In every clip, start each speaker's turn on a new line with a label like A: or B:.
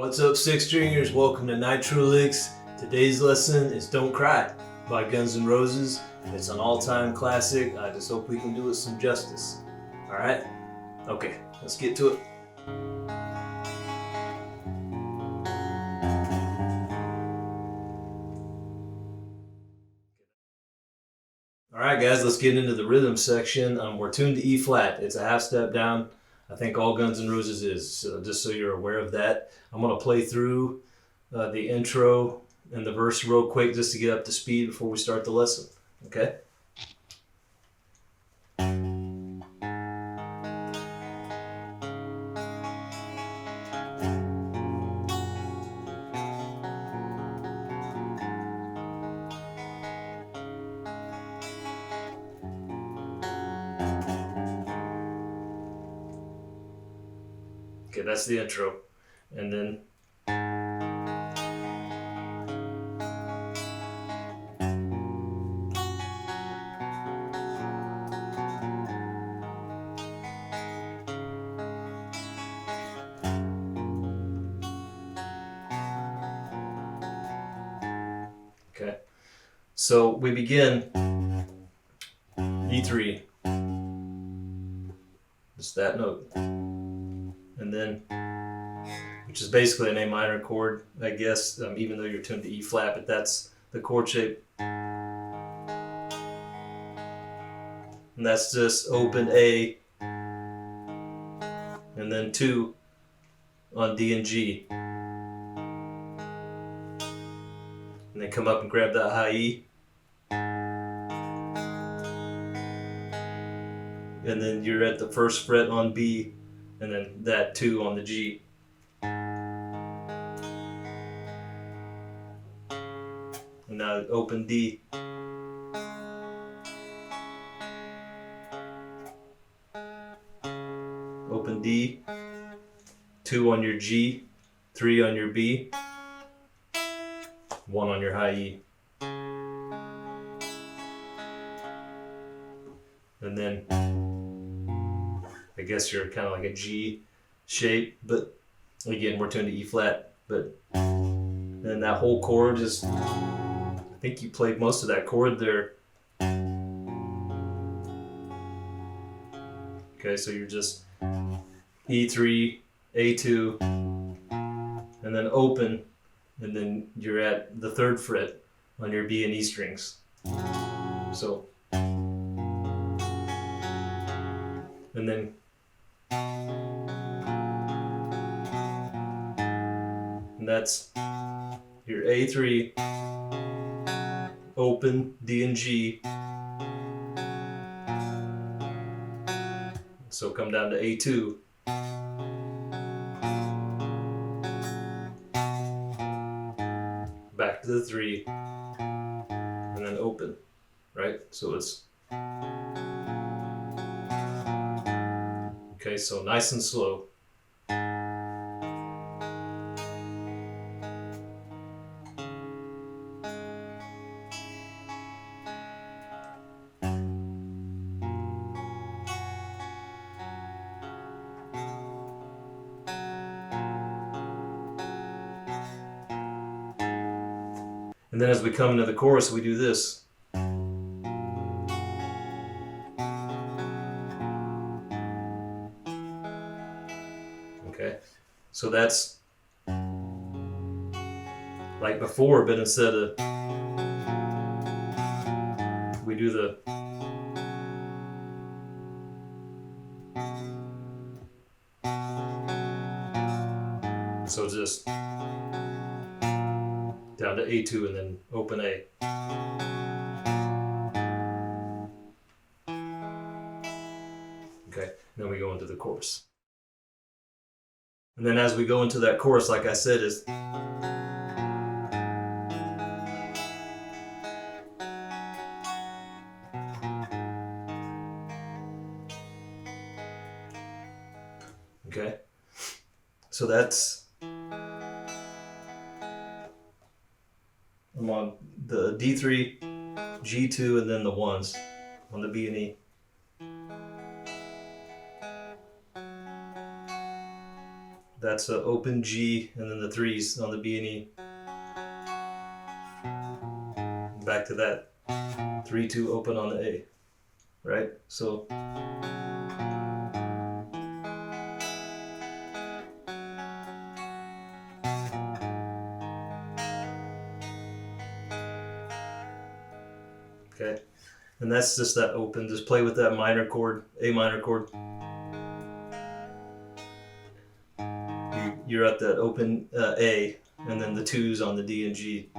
A: What's up, six stringers? Welcome to Nitro Licks. Today's lesson is Don't Cry by Guns N' Roses. It's an all-time classic. I just hope we can do it some justice. Alright? Okay, let's get to it. Alright guys, let's get into the rhythm section. We're tuned to E flat. It's a half step down. I think all Guns N' Roses is, so just so you're aware of that. I'm going to play through the intro and the verse real quick just to get up to speed before we start the lesson. Okay? Okay, that's the intro. And then okay. So we begin E3. Just that note. And then, which is basically an A minor chord, I guess, even though you're tuned to E flat, but that's the chord shape. And that's just open A, and then 2 on D and G. And then come up and grab that high E. And then you're at the first fret on B, and then that 2 on the G. And now open D. Open D, 2 on your G, 3 on your B, 1 on your high E. And then I guess you're kind of like a G shape, but again, we're tuned to E flat. But then that whole chord is, I think you played most of that chord there. Okay, so you're just E3, A2, and then open, and then you're at the 3rd fret on your B and E strings. So, and then and that's your A3, open, D and G. So come down to A2. Back to the 3, and then open, right? So it's okay, so nice and slow. And then as we come into the chorus, we do this. Okay, so that's like before, but instead of, we do the, so just down to A2 and then open A. Okay, and then we go into the chorus. And then as we go into that chorus, like I said, is okay, so that's, I'm on the D3, G2, and then the 1s on the B and E. That's an open G, and then the 3s on the B and E. Back to that 3-2 open on the A, right? So okay, and that's just that open. Just play with that minor chord, A minor chord. You're at that open A, and then the 2s on the D and G.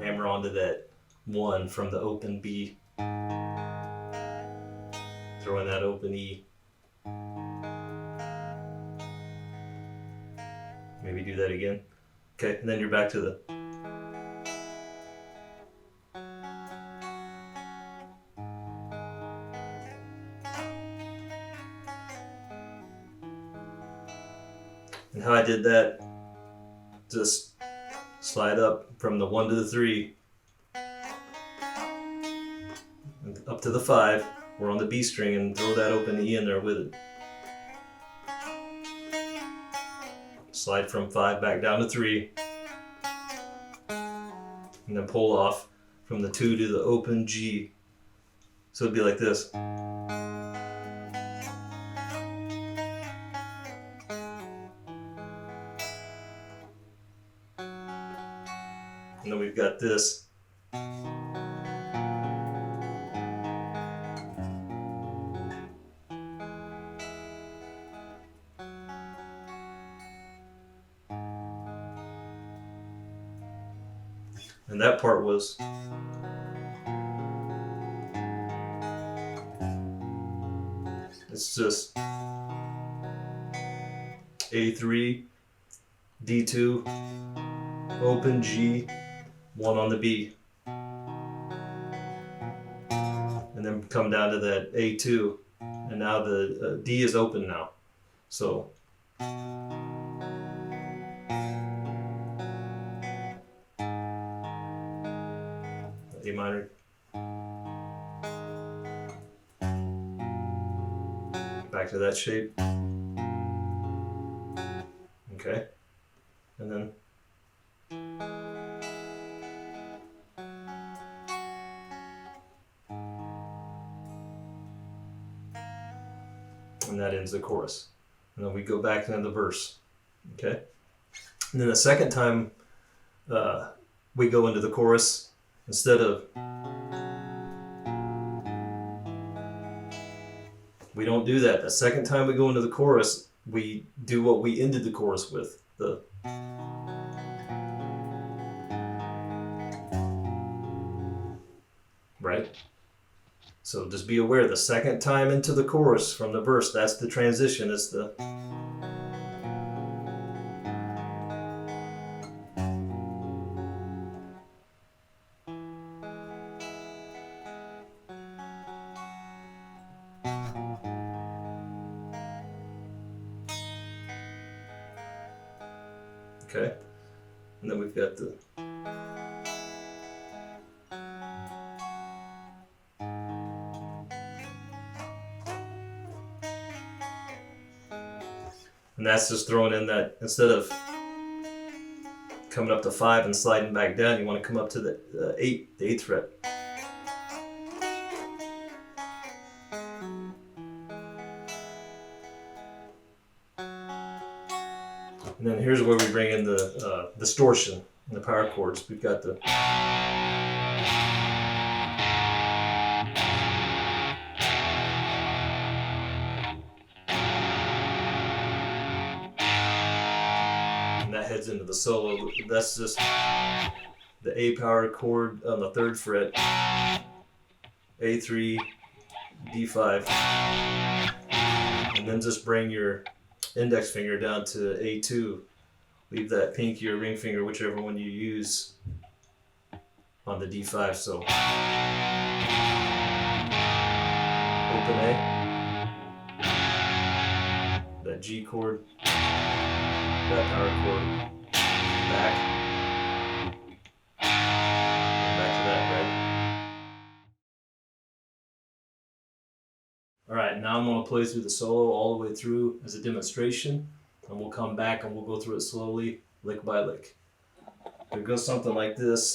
A: Hammer onto that 1 from the open B. Throw in that open E. Maybe do that again. Okay, and then you're back to the and how I did that, just slide up from the 1 to the 3, and up to the 5. We're on the B string, and throw that open E in there with it. Slide from 5 back down to 3, and then pull off from the 2 to the open G. So it'd be like this. And then we've got this. And that part was it's just A3, D2, open G, 1 on the B. And then come down to that A2. And now the D is open now. So A minor. Back to that shape. Okay. And then and that ends the chorus. And then we go back into the verse. Okay. And then the second time we go into the chorus, instead of we don't do that. The second time we go into the chorus, we do what we ended the chorus with. The right? So just be aware, the second time into the chorus from the verse, that's the transition. It's the okay. And then we've got the and that's just throwing in that instead of coming up to 5 and sliding back down, you want to come up to the 8, the 8th fret. And then here's where we bring in the distortion and the power chords. We've got the and that heads into the solo. That's just the A power chord on the 3rd fret, A3, D5, and then just bring your index finger down to A2. Leave that pinky or ring finger, whichever one you use, on the D5. So open A, that G chord, that power chord, back, and back to that, right? Alright, now I'm going to play through the solo all the way through as a demonstration, and we'll come back and we'll go through it slowly, lick by lick. It goes something like this.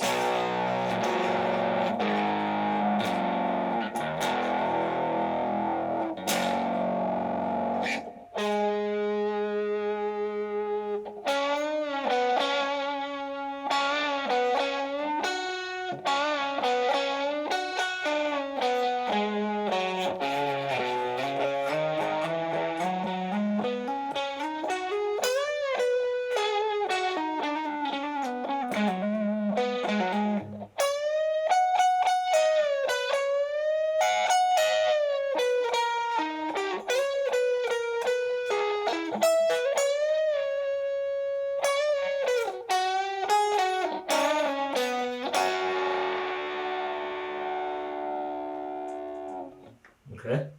A: Okay?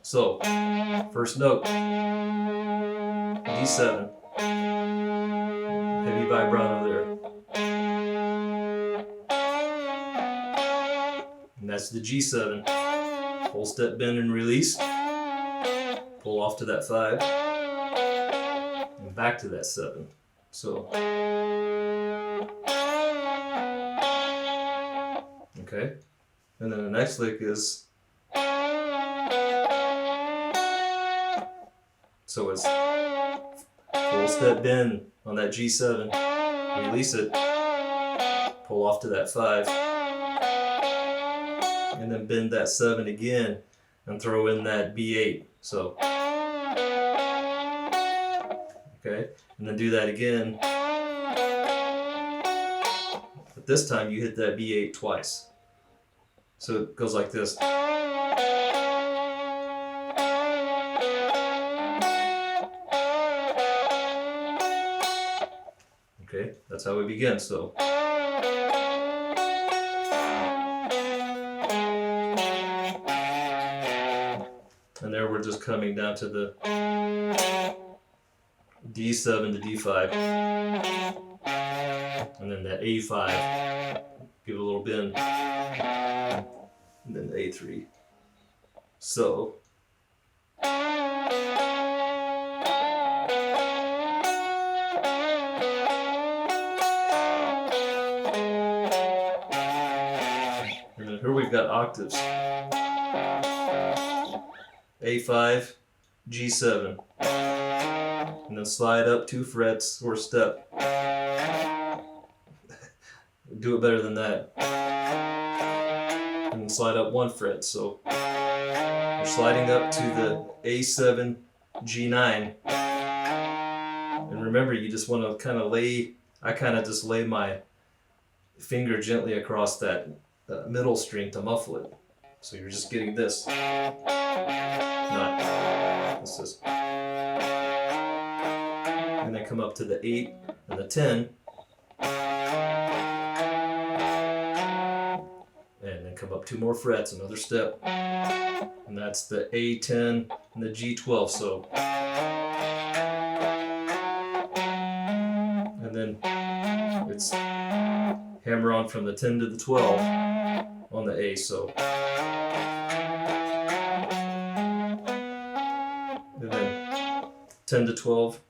A: So, first note, D7, heavy vibrato there. And that's the G7. Full step bend and release. Pull off to that 5. And back to that 7. So, okay? And then the next lick is, so it's full step bend on that G7, release it, pull off to that 5, and then bend that 7 again and throw in that B8. So, okay, and then do that again, but this time you hit that B8 twice. So it goes like this. Okay, that's how we begin. So, and there we're just coming down to the D7 to D5, and then that A5, give it a little bend, and then the A3. So, and here we've got octaves. A5, G7, and then slide up 2 frets or step. Do it better than that. And then slide up 1 fret. So you're sliding up to the A7, G9. And remember, you just want to kind of lay, I kind of just lay my finger gently across that middle string to muffle it. So you're just getting this. Not this is. And then come up to the 8 and the 10. And then come up 2 more frets, another step. And that's the A10 and the G12. So, and then it's hammer on from the 10 to the 12 on the A. So, and then 10 to 12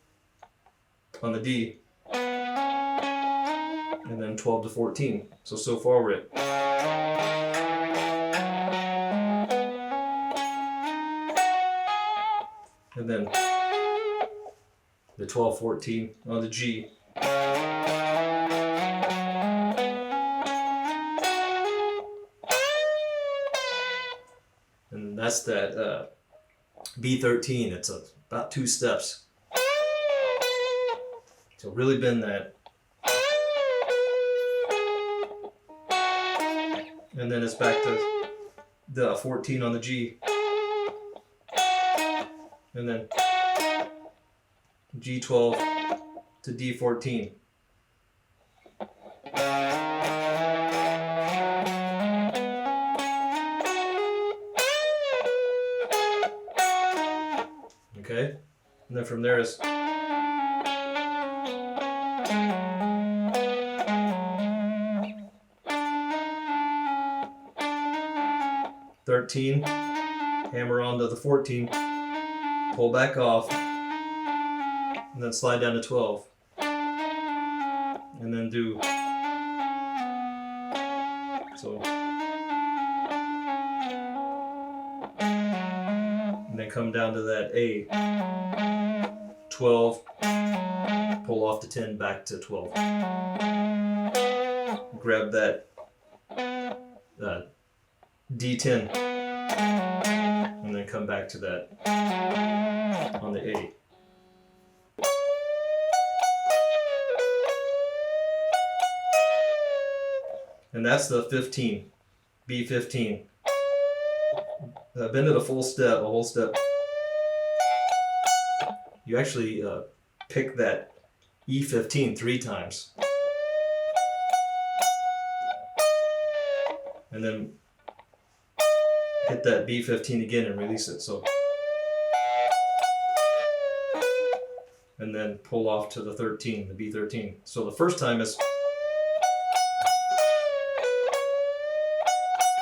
A: on the D, and then 12 to 14. So far we're at and then the 12, 14 on the G. And that's that B13. It's about 2 steps. So really bend that. And then it's back to the 14 on the G. And then G12 to D14. Okay? And then from there is 13, hammer onto the 14, pull back off, and then slide down to 12, and then do so, and then come down to that A, 12, pull off to 10, back to 12. Grab that D10, and then come back to that on the A. And that's the 15, B15. Bend it a whole step. You actually pick that E15 3 times. And then hit that B15 again and release it. So, and then pull off to the 13, the B13. So the first time is,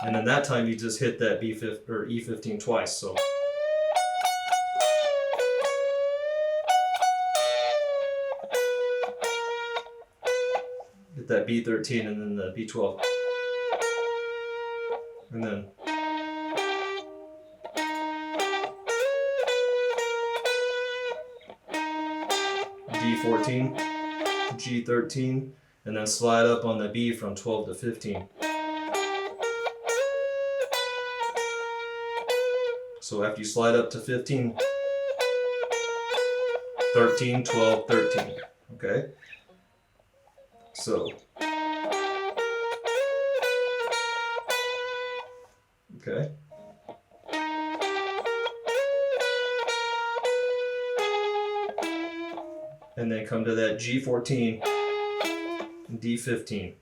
A: and then that time you just hit that B15 or E15 twice. So, hit that B13 and then the B12, and then D14, G13, and then slide up on the B from 12 to 15. So after you slide up to 15, 13, 12, 13, okay? So, okay. And then come to that G14 and D15.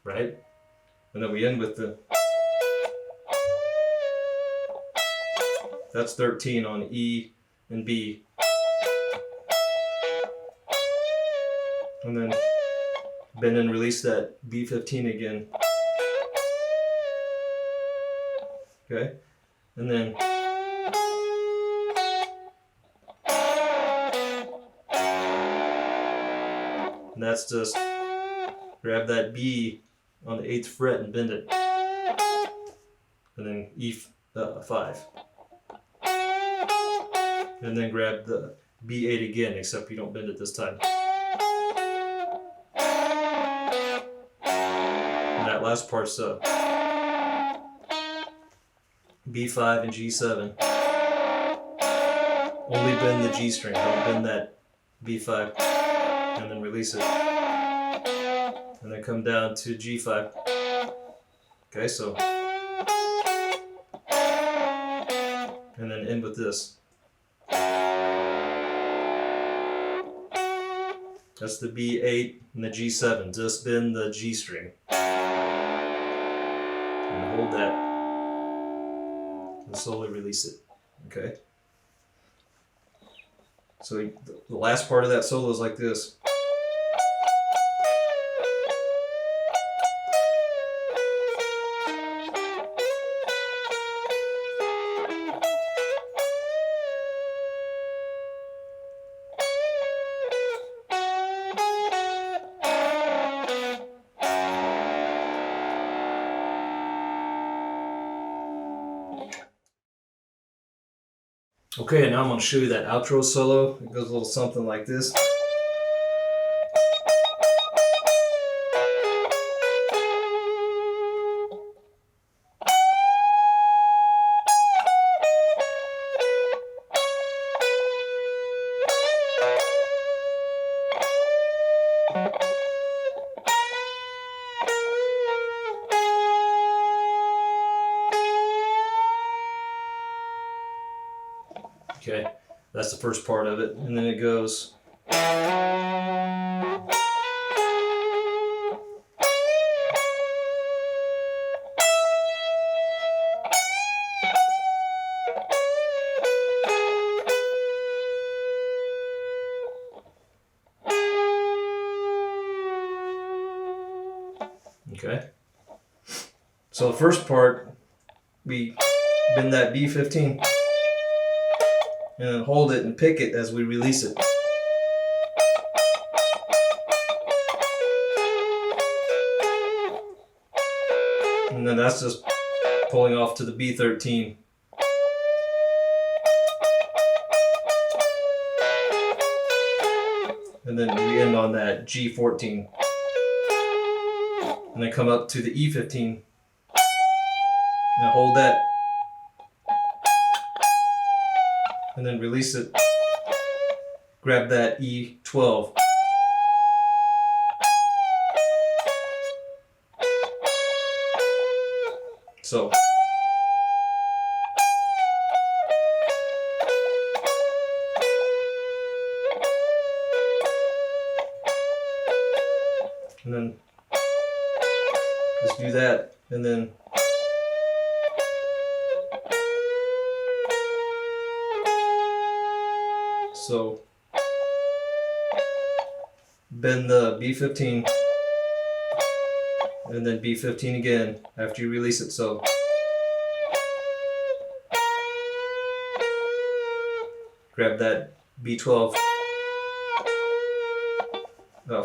A: Right? And then we end with the, that's 13 on E and B. And then bend and release that B15 again. Okay? And then and that's just grab that B on the 8th fret and bend it. And then E5. And then grab the B8 again, except you don't bend it this time. And that last part's B5 and G7. Only bend the G string, don't bend that B5, and then release it. And then come down to G5. Okay, so, and then end with this. That's the B8 and the G7. Just bend the G string. And hold that. And slowly release it. Okay? So the last part of that solo is like this. Okay, and now I'm going to show you that outro solo. It goes a little something like this. Okay, that's the first part of it, and then it goes. Okay. So the first part, we bend that B15 and then hold it and pick it as we release it. And then that's just pulling off to the B13. And then we end on that G14. And then come up to the E15. Now hold that. And then release it. Grab that E12. So. And then just do that, and then so bend the B15 and then B15 again after you release it. So grab that B12,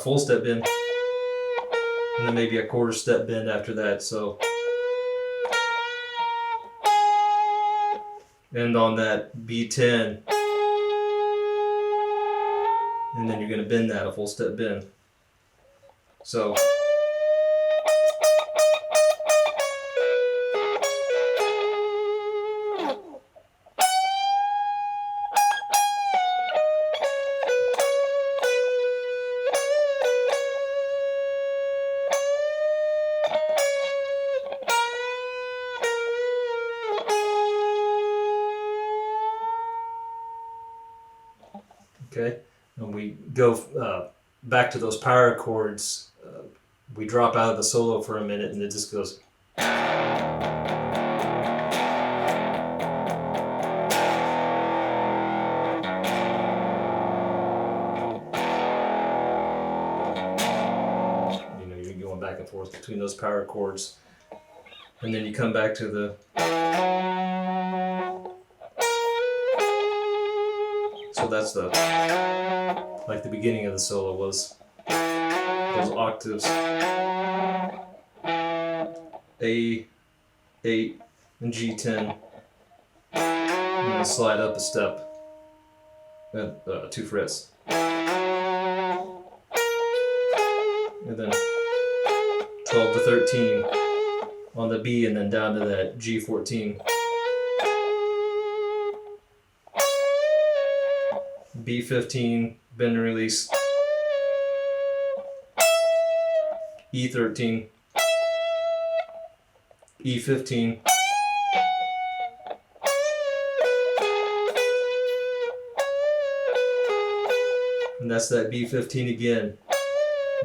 A: full step bend, and then maybe a quarter step bend after that. So end on that B10, and then you're going to bend that a full step bend. So okay, and we go back to those power chords. We drop out of the solo for a minute, and it just goes. You know, you're going back and forth between those power chords, and then you come back to the. So that's the, like the beginning of the solo was those octaves. A8 and G10. I'm going to slide up a step at 2 frets. And then 12 to 13 on the B, and then down to that G14. B15, bend and release. E13, E15, and that's that B15 again.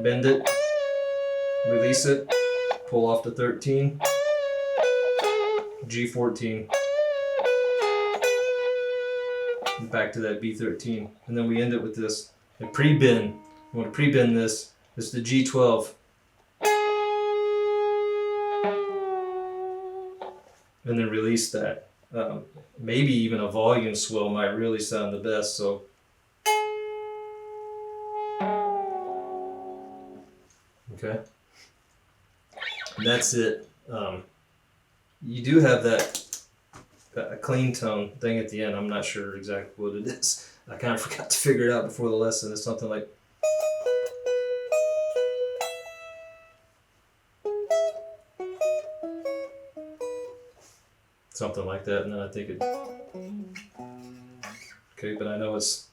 A: Bend it, release it, pull off to 13, G14, and back to that B13, and then we end it with this a pre-bend. You want to pre-bend this. It's the G12. And then release that. Maybe even a volume swell might really sound the best. So okay, and that's it. You do have that clean tone thing at the end. I'm not sure exactly what it is. I kind of forgot to figure it out before the lesson. It's something like. Something like that, and then I think it. Okay, but I know it's